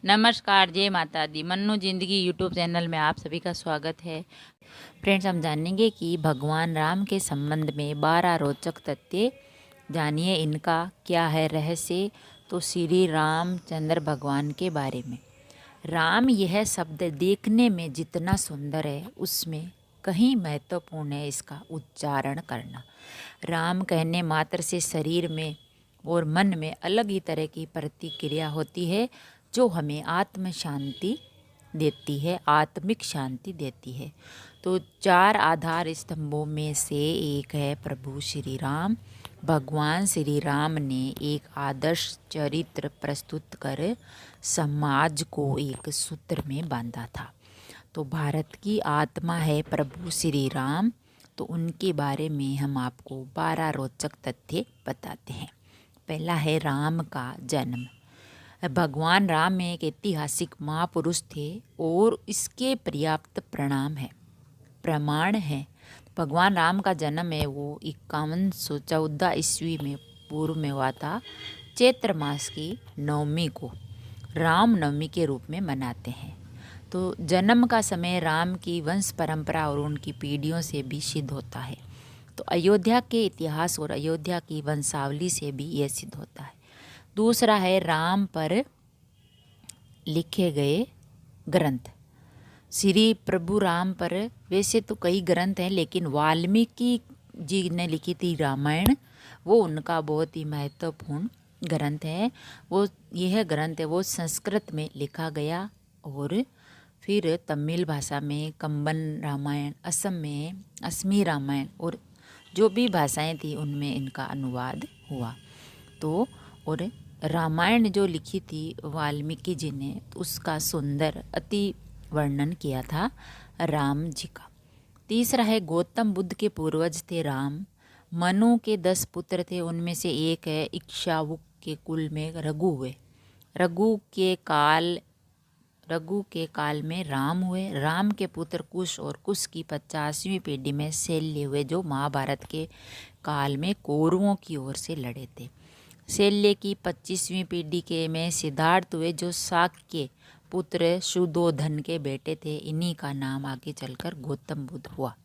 नमस्कार, जय माता दी। मन्नू ज़िंदगी यूट्यूब चैनल में आप सभी का स्वागत है। फ्रेंड्स, हम जानेंगे कि भगवान राम के संबंध में 12 रोचक तथ्य। जानिए इनका क्या है रहस्य। तो श्री रामचंद्र भगवान के बारे में। राम यह शब्द देखने में जितना सुंदर है उसमें कहीं महत्वपूर्ण है इसका उच्चारण करना। राम कहने मात्र से शरीर में और मन में अलग ही तरह की प्रतिक्रिया होती है जो हमें आत्म शांति देती है, आत्मिक शांति देती है। तो 4 आधार स्तंभों में से एक है प्रभु श्री राम। भगवान श्री राम ने एक आदर्श चरित्र प्रस्तुत कर समाज को एक सूत्र में बांधा था। तो भारत की आत्मा है प्रभु श्री राम। तो उनके बारे में हम आपको 12 रोचक तथ्य बताते हैं। पहला है राम का जन्म। भगवान राम एक ऐतिहासिक महापुरुष थे और इसके पर्याप्त प्रमाण है। भगवान राम का जन्म है वो 5114 ईस्वी में पूर्व में हुआ था। चैत्र मास की नवमी को राम नवमी के रूप में मनाते हैं। तो जन्म का समय राम की वंश परंपरा और उनकी पीढ़ियों से भी सिद्ध होता है। तो अयोध्या के इतिहास और अयोध्या की वंशावली से भी यह सिद्ध होता है। दूसरा है राम पर लिखे गए ग्रंथ। श्री प्रभु राम पर वैसे तो कई ग्रंथ हैं, लेकिन वाल्मीकि जी ने लिखी थी रामायण, वो उनका बहुत ही महत्वपूर्ण ग्रंथ है। वो यह ग्रंथ है वो संस्कृत में लिखा गया और फिर तमिल भाषा में कंबन रामायण, असम में असमी रामायण और जो भी भाषाएं थी उनमें इनका अनुवाद हुआ। तो और रामायण जो लिखी थी वाल्मीकि जी ने, तो उसका सुंदर अति वर्णन किया था राम जी का। तीसरा है गौतम बुद्ध के पूर्वज थे राम। मनु के 10 पुत्र थे, उनमें से एक है इक्ष्वाकु के कुल में रघु हुए। रघु के काल में राम हुए। राम के पुत्र कुश और कुश की 50वीं पीढ़ी में शल्य हुए, जो महाभारत के काल में कौरवों की ओर से लड़े थे। शल्य की 25वीं पीढ़ी के में सिद्धार्थ हुए, जो शाक्य पुत्र शुद्धोधन के बेटे थे। इन्हीं का नाम आगे चलकर गौतम बुद्ध हुआ।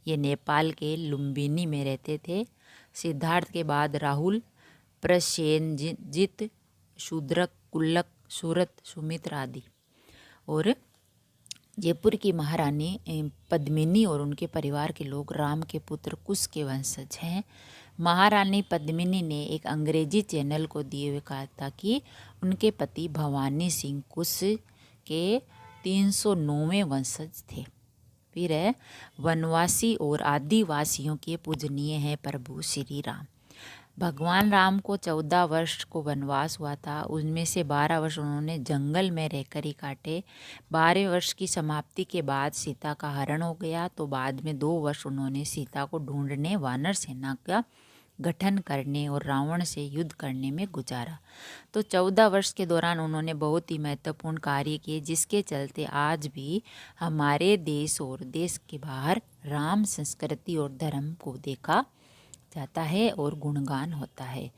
ये नेपाल के लुम्बिनी में रहते थे। सिद्धार्थ के बाद राहुल, प्रसेनजित, शूद्रक, कुल्लक, सूरत, सुमित्र आदि। और जयपुर की महारानी पद्मिनी और उनके परिवार के लोग राम के पुत्र कुश के वंशज हैं। महारानी पद्मिनी ने एक अंग्रेजी चैनल को दिए हुए कहा था कि उनके पति भवानी सिंह कुश के 309वें वंशज थे। फिर है वनवासी और आदिवासियों के पूजनीय हैं प्रभु श्री राम। भगवान राम को 14 वर्ष को वनवास हुआ था। उनमें से 12 वर्ष उन्होंने जंगल में रहकर ही काटे। 12वें वर्ष की समाप्ति के बाद सीता का हरण हो गया। तो बाद में 2 वर्ष उन्होंने सीता को ढूंढने, वानर सेना का गठन करने और रावण से युद्ध करने में गुजारा। तो 14 वर्ष के दौरान उन्होंने बहुत ही महत्वपूर्ण कार्य किए, जिसके चलते आज भी हमारे देश और देश के बाहर राम संस्कृति और धर्म को देखा जाता है और गुणगान होता है।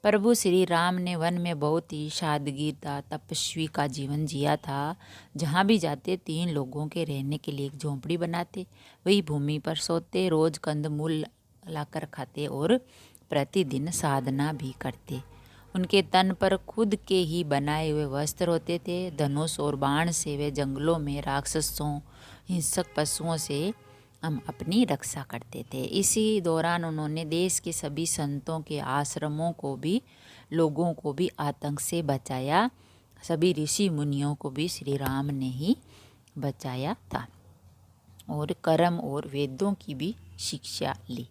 प्रभु श्री राम ने वन में बहुत ही सादगीता तपस्वी का जीवन जिया था। जहाँ भी जाते 3 लोगों के रहने के लिए एक झोंपड़ी बनाते, वही भूमि पर सोते, रोज कंदमूल लाकर खाते और प्रतिदिन साधना भी करते। उनके तन पर खुद के ही बनाए हुए वस्त्र होते थे। धनुष और बाण से वे जंगलों में राक्षसों, हिंसक पशुओं से हम अपनी रक्षा करते थे। इसी दौरान उन्होंने देश के सभी संतों के आश्रमों को भी, लोगों को भी आतंक से बचाया। सभी ऋषि मुनियों को भी श्री राम ने ही बचाया था और कर्म और वेदों की भी शिक्षा ली।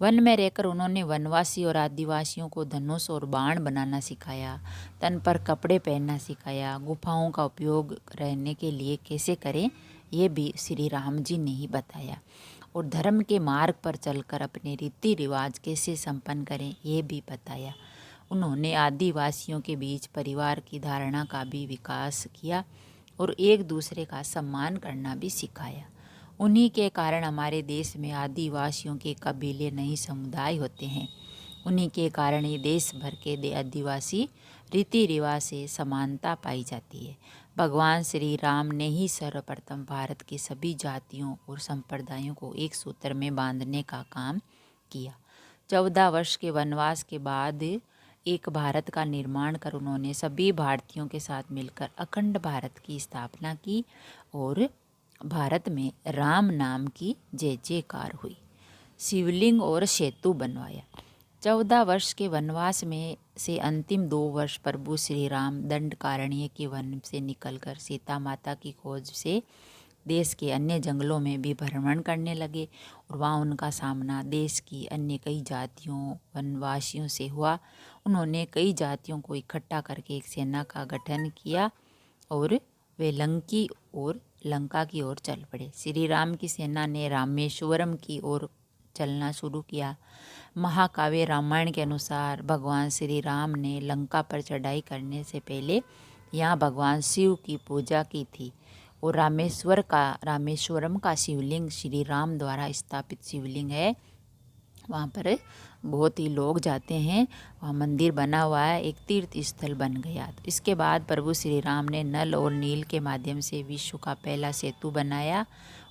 वन में रहकर उन्होंने वनवासी और आदिवासियों को धनुष और बाण बनाना सिखाया, तन पर कपड़े पहनना सिखाया। गुफाओं का उपयोग रहने के लिए कैसे करें ये भी श्री राम जी ने ही बताया, और धर्म के मार्ग पर चलकर अपने रीति रिवाज कैसे संपन्न करें ये भी बताया। उन्होंने आदिवासियों के बीच परिवार की धारणा का भी विकास किया और एक दूसरे का सम्मान करना भी सिखाया। उन्हीं के कारण हमारे देश में आदिवासियों के कबीले नहीं समुदाय होते हैं। उन्हीं के कारण ये देश भर के आदिवासी रीति रिवाज से समानता पाई जाती है। भगवान श्री राम ने ही सर्वप्रथम भारत की सभी जातियों और संप्रदायों को एक सूत्र में बांधने का काम किया। 14 वर्ष के वनवास के बाद एक भारत का निर्माण कर उन्होंने सभी भारतीयों के साथ मिलकर अखंड भारत की स्थापना की और भारत में राम नाम की जय जयकार हुई। शिवलिंग और सेतु बनवाया। 14 वर्ष के वनवास में से अंतिम 2 वर्ष प्रभु श्री राम दंडकारण्य के वन से निकलकर सीता माता की खोज से देश के अन्य जंगलों में भी भ्रमण करने लगे और वहाँ उनका सामना देश की अन्य कई जातियों वनवासियों से हुआ। उन्होंने कई जातियों को इकट्ठा करके एक सेना का गठन किया और वे लंका की ओर चल पड़े। श्री राम की सेना ने रामेश्वरम की ओर चलना शुरू किया। महाकाव्य रामायण के अनुसार भगवान श्री राम ने लंका पर चढ़ाई करने से पहले यहाँ भगवान शिव की पूजा की थी और रामेश्वरम का शिवलिंग श्री राम द्वारा स्थापित शिवलिंग है। वहाँ पर बहुत ही लोग जाते हैं। वहाँ मंदिर बना हुआ है, एक तीर्थ स्थल बन गया। तो इसके बाद प्रभु श्री राम ने नल और नील के माध्यम से विश्व का पहला सेतु बनाया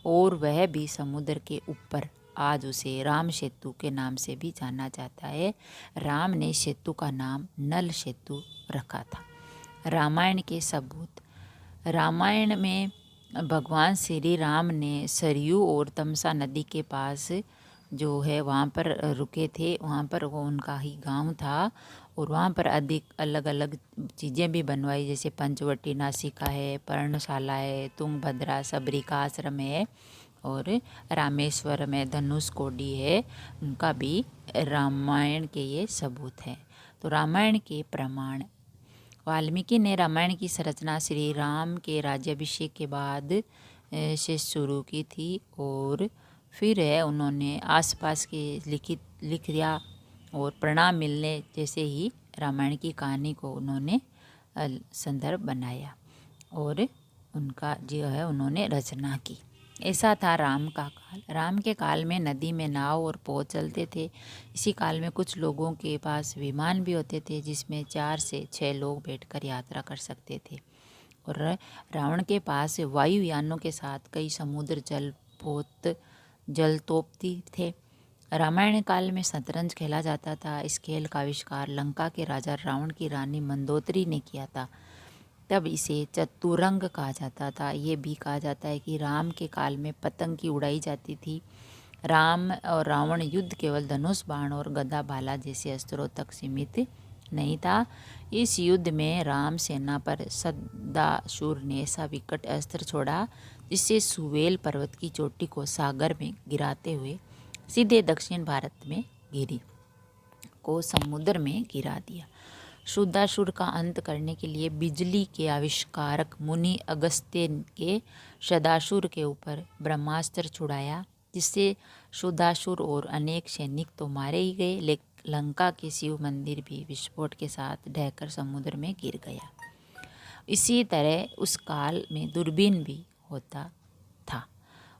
और वह भी समुद्र के ऊपर। आज उसे राम सेतु के नाम से भी जाना जाता है। राम ने सेतु का नाम नल सेतु रखा था। रामायण के सबूत। रामायण में भगवान श्री राम ने सरयू और तमसा नदी के पास जो है वहाँ पर रुके थे। वहाँ पर वो उनका ही गांव था और वहाँ पर अधिक अलग अलग चीज़ें भी बनवाई, जैसे पंचवटी नासिका है, पर्णशाला है, तुंगभद्रा सबरी का आश्रम है और रामेश्वर में धनुष कोडी है। उनका भी रामायण के ये सबूत हैं। तो रामायण के प्रमाण। वाल्मीकि ने रामायण की संरचना श्री राम के राज्याभिषेक के बाद से शुरू की थी और फिर उन्होंने आसपास के लिख दिया और परिणाम मिलने जैसे ही रामायण की कहानी को उन्होंने संदर्भ बनाया और उनका जो है उन्होंने रचना की। ऐसा था राम का काल। राम के काल में नदी में नाव और पोत चलते थे। इसी काल में कुछ लोगों के पास विमान भी होते थे जिसमें 4 से 6 लोग बैठकर यात्रा कर सकते थे और रावण के पास वायुयानों के साथ कई समुद्र जल तोपती थे। रामायण काल में शतरंज खेला जाता था। इस खेल का आविष्कार लंका के राजा रावण की रानी मंदोदरी ने किया था। तब इसे चतुरंग कहा जाता था। ये भी कहा जाता है कि राम के काल में पतंग की उड़ाई जाती थी। राम और रावण युद्ध केवल धनुष बाण और गदा भाला जैसे अस्त्रों तक सीमित नहीं था। इस युद्ध में राम सेना पर सदाशुर ने ऐसा विकट अस्त्र छोड़ा जिससे सुवेल पर्वत की चोटी को सागर में गिराते हुए सीधे दक्षिण भारत में समुद्र में गिरा दिया। शुद्धासुर का अंत करने के लिए बिजली के आविष्कारक मुनि अगस्त्य के सदासुर के ऊपर ब्रह्मास्त्र छुड़ाया जिससे शुद्धासुर और अनेक सैनिक तो मारे ही गए, लेकिन लंका के शिव मंदिर भी विस्फोट के साथ ढहकर समुद्र में गिर गया। इसी तरह उस काल में दूरबीन भी होता था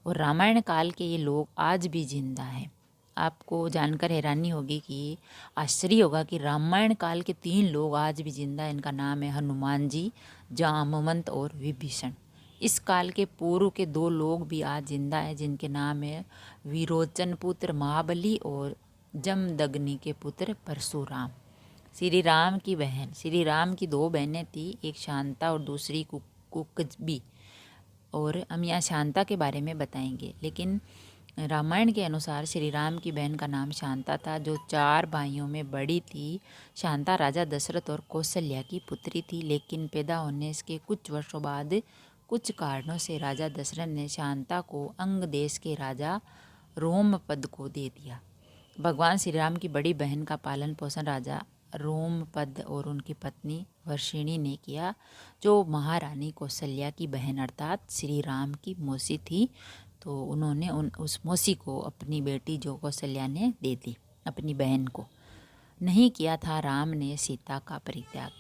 और रामायण काल के ये लोग आज भी जिंदा हैं। आपको जानकर हैरानी होगी कि आश्चर्य होगा कि रामायण काल के 3 लोग आज भी जिंदा हैं। इनका नाम है हनुमान जी, जामवंत और विभीषण। इस काल के पूर्व के 2 लोग भी आज जिंदा हैं जिनके नाम है विरोचन पुत्र महाबली और जमदग्नि के पुत्र परशुराम। श्री राम की 2 बहनें थी, एक शांता और दूसरी कुकजबी। और हम यहाँ शांता के बारे में बताएंगे, लेकिन रामायण के अनुसार श्री राम की बहन का नाम शांता था जो 4 भाइयों में बड़ी थी। शांता राजा दशरथ और कौशल्या की पुत्री थी, लेकिन पैदा होने के कुछ वर्षों बाद कुछ कारणों से राजा दशरथ ने शांता को अंग देश के राजा रोमपद को दे दिया। भगवान श्री राम की बड़ी बहन का पालन पोषण राजा रोमपद और उनकी पत्नी वर्षिणी ने किया जो महारानी कौशल्या की बहन अर्थात श्री राम की मौसी थी। तो उन्होंने उस मौसी को अपनी बेटी जो कौशल्या ने दे दी, अपनी बहन को। नहीं किया था राम ने सीता का परित्याग।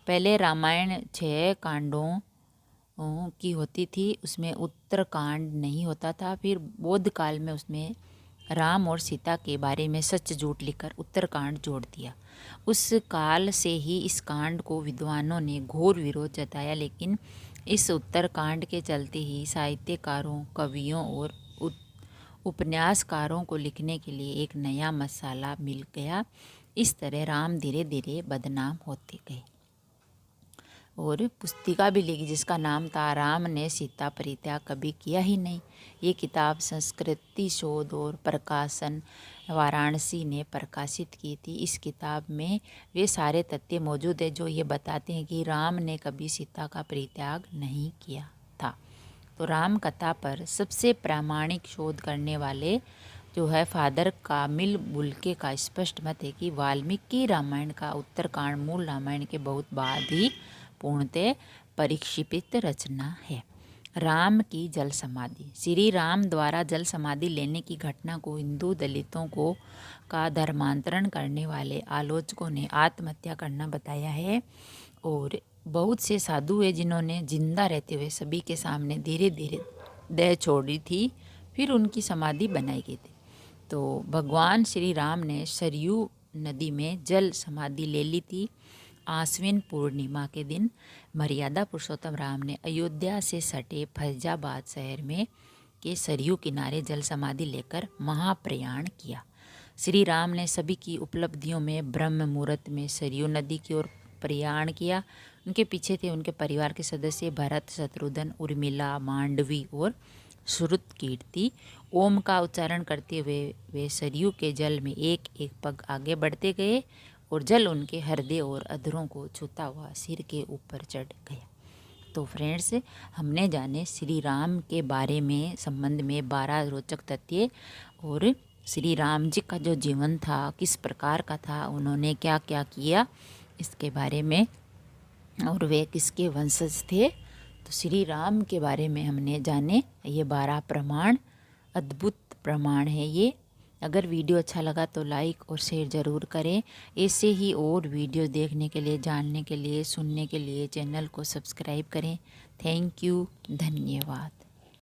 पहले रामायण 6 कांडों की होती थी, उसमें उत्तरकांड नहीं होता था। फिर बौद्ध काल में उसमें राम और सीता के बारे में सच झूठ लिखकर उत्तरकांड जोड़ दिया। उस काल से ही इस कांड को विद्वानों ने घोर विरोध जताया, लेकिन इस उत्तरकांड के चलते ही साहित्यकारों, कवियों और उपन्यासकारों को लिखने के लिए एक नया मसाला मिल गया। इस तरह राम धीरे धीरे बदनाम होते गए और पुस्तिका भी लिखी जिसका नाम था राम ने सीता परित्याग कभी किया ही नहीं। ये किताब संस्कृति शोध और प्रकाशन वाराणसी ने प्रकाशित की थी। इस किताब में वे सारे तथ्य मौजूद है जो ये बताते हैं कि राम ने कभी सीता का परित्याग नहीं किया था। तो राम कथा पर सबसे प्रामाणिक शोध करने वाले जो है फादर कामिल बुल्के का स्पष्ट मत है कि वाल्मीकि रामायण का उत्तरकांड मूल रामायण के बहुत बाद ही पूर्णतः परिक्षिपित रचना है। राम की जल समाधि। श्री राम द्वारा जल समाधि लेने की घटना को हिंदू दलितों को का धर्मांतरण करने वाले आलोचकों ने आत्महत्या करना बताया है और बहुत से साधु हैं जिन्होंने जिंदा रहते हुए सभी के सामने धीरे धीरे देह छोड़ी थी, फिर उनकी समाधि बनाई गई थी। तो भगवान श्री राम ने सरयू नदी में जल समाधि ले ली थी। आश्विन पूर्णिमा के दिन मर्यादा पुरुषोत्तम राम ने अयोध्या से सटे फैजाबाद शहर में के सरयू किनारे जल समाधि लेकर महाप्रयाण किया। श्री राम ने सभी की उपलब्धियों में ब्रह्म मुहूर्त में सरयू नदी की ओर प्रयाण किया। उनके पीछे थे उनके परिवार के सदस्य भरत, शत्रुघ्न, उर्मिला, मांडवी और श्रुतकीर्ति। ओम का उच्चारण करते हुए वे सरयू के जल में एक एक पग आगे बढ़ते गए और जल उनके हृदय और अधरों को छूता हुआ सिर के ऊपर चढ़ गया। तो फ्रेंड्स, हमने जाने श्री राम के बारे में संबंध में 12 रोचक तथ्य और श्री राम जी का जो जीवन था किस प्रकार का था, उन्होंने क्या क्या किया इसके बारे में, और वे किसके वंशज थे। तो श्री राम के बारे में हमने जाने। ये 12 प्रमाण, अद्भुत प्रमाण है ये। अगर वीडियो अच्छा लगा तो लाइक और शेयर ज़रूर करें। ऐसे ही और वीडियो देखने के लिए, जानने के लिए, सुनने के लिए चैनल को सब्सक्राइब करें। थैंक यू, धन्यवाद।